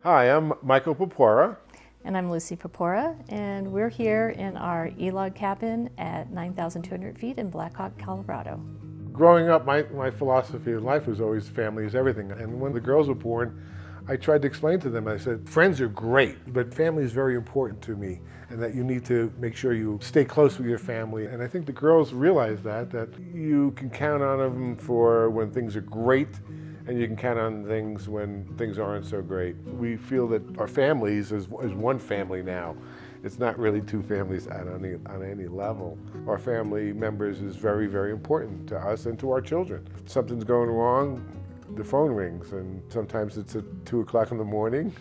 Hi, I'm Michael Porpora. And I'm Lucy Porpora, and we're here in our eLog cabin at 9,200 feet in Blackhawk, Colorado. Growing up, my philosophy of life was always family is everything. And when the girls were born, I tried to explain to them, I said, friends are great, but family is very important to me, and that you need to make sure you stay close with your family. And I think the girls realize that you can count on them for when things are great, and you can count on things when things aren't so great. We feel that our families is one family now. It's not really two families on any level. Our family members is very, very important to us and to our children. If something's going wrong, the phone rings, and sometimes it's at 2 o'clock in the morning,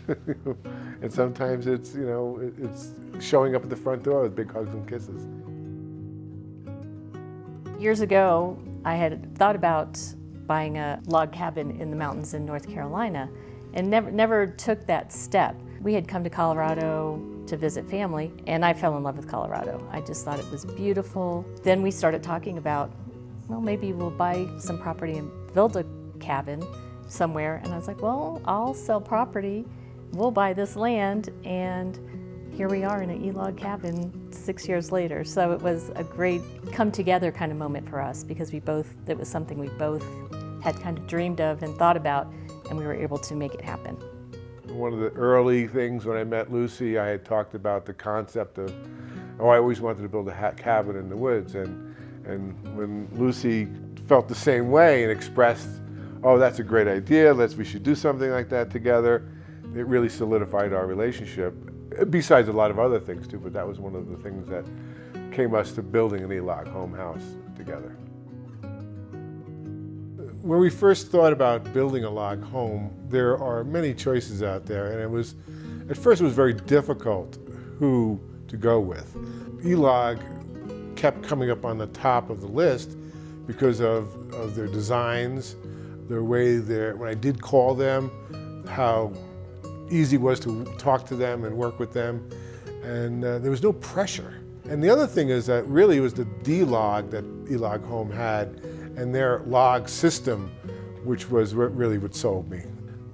and sometimes it's showing up at the front door with big hugs and kisses. Years ago, I had thought about buying a log cabin in the mountains in North Carolina and never took that step. We had come to Colorado to visit family, and I fell in love with Colorado. I just thought it was beautiful. Then we started talking about, well, maybe we'll buy some property and build a cabin somewhere. And I was like, well, I'll sell property, we'll buy this land, and here we are in an eLog cabin 6 years later. So it was a great come together kind of moment for us, because it was something we both had kind of dreamed of and thought about, and we were able to make it happen. One of the early things when I met Lucy, I had talked about the concept of, I always wanted to build a cabin in the woods. And when Lucy felt the same way and expressed, oh, that's a great idea, we should do something like that together, it really solidified our relationship. Besides a lot of other things too, but that was one of the things that came us to building an eLoghome house together. When we first thought about building a log home, there are many choices out there, and at first it was very difficult who to go with. eLog kept coming up on the top of the list because of their designs, their way when I did call them, how easy it was to talk to them and work with them, and there was no pressure. And the other thing is that really it was the D-Log that eLoghome had, and their log system, which was really what sold me.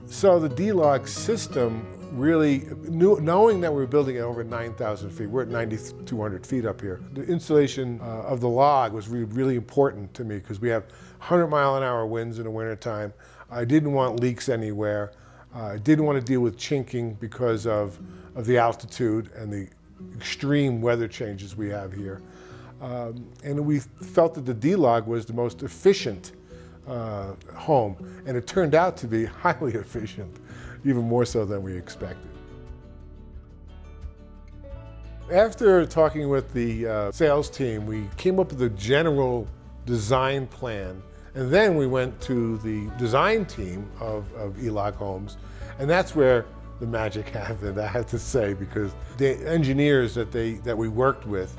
So the D-Log system really, knowing that we were building it over 9,000 feet, we're at 9,200 feet up here, the installation of the log was really important to me, because we have 100-mile-an-hour winds in the wintertime. I didn't want leaks anywhere. I didn't want to deal with chinking because of the altitude and the extreme weather changes we have here. And we felt that the D-Log was the most efficient home, and it turned out to be highly efficient, even more so than we expected. After talking with the sales team, we came up with a general design plan, and then we went to the design team of eLoghomes, and that's where the magic happened, I have to say, because the engineers that we worked with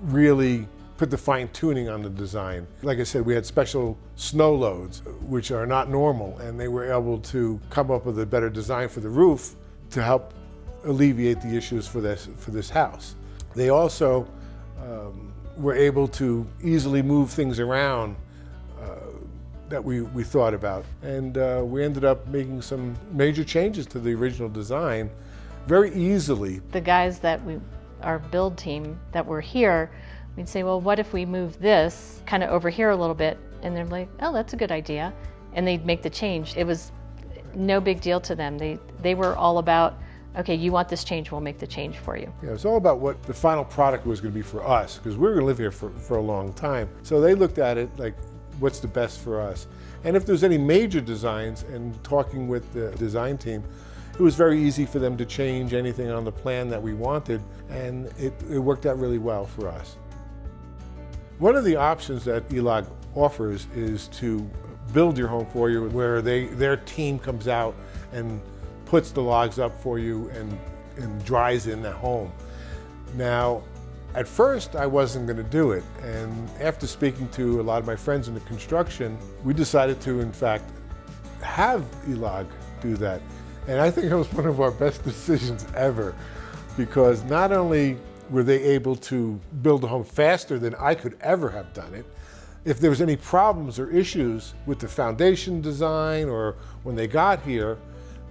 really put the fine-tuning on the design. Like I said, we had special snow loads, which are not normal, and they were able to come up with a better design for the roof to help alleviate the issues for this house. They also were able to easily move things around that we thought about. And we ended up making some major changes to the original design very easily. The guys our build team that were here, we'd say, well, what if we move this kind of over here a little bit? And they're like, oh, that's a good idea. And they'd make the change. It was no big deal to them. They were all about, okay, you want this change, we'll make the change for you. Yeah, it was all about what the final product was going to be for us, because we were going to live here for a long time. So they looked at it like, what's the best for us? And if there's any major designs, and talking with the design team, it was very easy for them to change anything on the plan that we wanted, and it worked out really well for us. One of the options that eLog offers is to build your home for you, where their team comes out and puts the logs up for you and dries in the home. Now, at first, I wasn't going to do it, and after speaking to a lot of my friends in the construction, we decided to, in fact, have eLog do that. And I think it was one of our best decisions ever, because not only were they able to build a home faster than I could ever have done it, if there was any problems or issues with the foundation design or when they got here,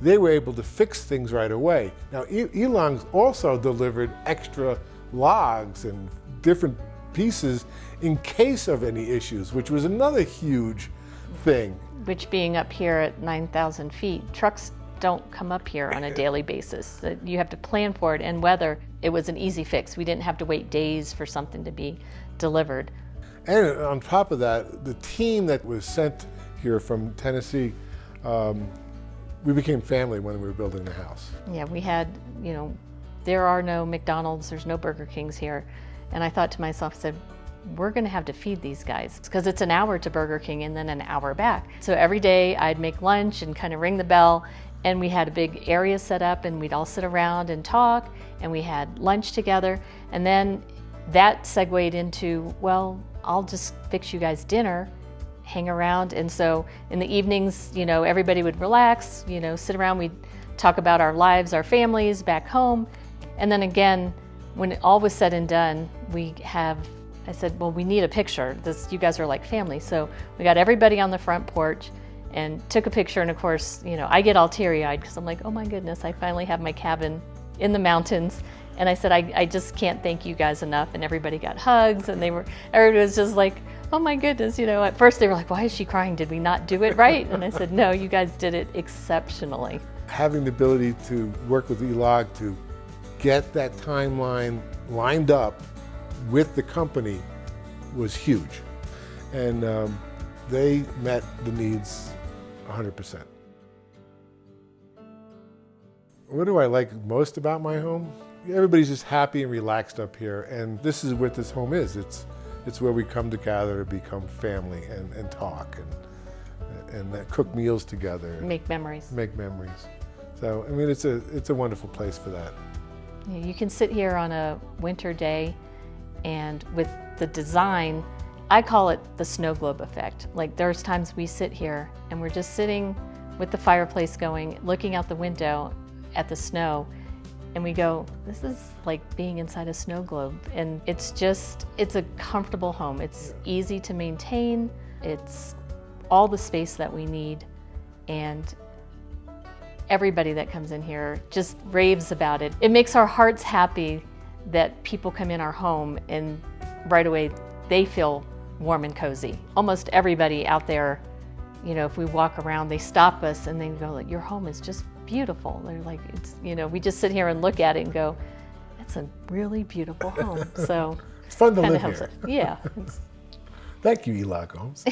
they were able to fix things right away. Now, eLoghomes also delivered extra logs and different pieces in case of any issues, which was another huge thing. Which, being up here at 9,000 feet, trucks don't come up here on a daily basis. You have to plan for it, and weather, it was an easy fix. We didn't have to wait days for something to be delivered. And on top of that, the team that was sent here from Tennessee, we became family when we were building the house. Yeah, we had, there are no McDonald's, there's no Burger Kings here. And I thought to myself, I said, we're gonna have to feed these guys, because it's an hour to Burger King and then an hour back. So every day I'd make lunch and kind of ring the bell, and we had a big area set up, and we'd all sit around and talk, and we had lunch together. And then that segued into, well, I'll just fix you guys dinner, hang around. And so in the evenings, everybody would relax, sit around, we'd talk about our lives, our families back home. And then again, when all was said and done, I said, well, we need a picture. You guys are like family. So we got everybody on the front porch and took a picture. And of course, I get all teary-eyed because I'm like, oh my goodness, I finally have my cabin in the mountains. And I said, I just can't thank you guys enough. And everybody got hugs, and everybody was just like, oh my goodness, at first they were like, why is she crying? Did we not do it right? And I said, no, you guys did it exceptionally. Having the ability to work with eLog to get that timeline lined up with the company was huge. And they met the needs 100%. What do I like most about my home? Everybody's just happy and relaxed up here, and this is what this home is. It's where we come together to become family and talk and cook meals together. Make memories. Make memories. So, I mean, it's a wonderful place for that. You can sit here on a winter day, and with the design, I call it the snow globe effect. Like, there's times we sit here and we're just sitting with the fireplace going, looking out the window at the snow, and we go, this is like being inside a snow globe. And it's a comfortable home. It's easy to maintain. It's all the space that we need. And everybody that comes in here just raves about it. It makes our hearts happy that people come in our home and right away they feel warm and cozy. Almost everybody out there, if we walk around, they stop us and they go, like, your home is just beautiful. They're like, we just sit here and look at it and go, it's a really beautiful home. So it's fun to live here. Yeah. Thank you, eLoghomes.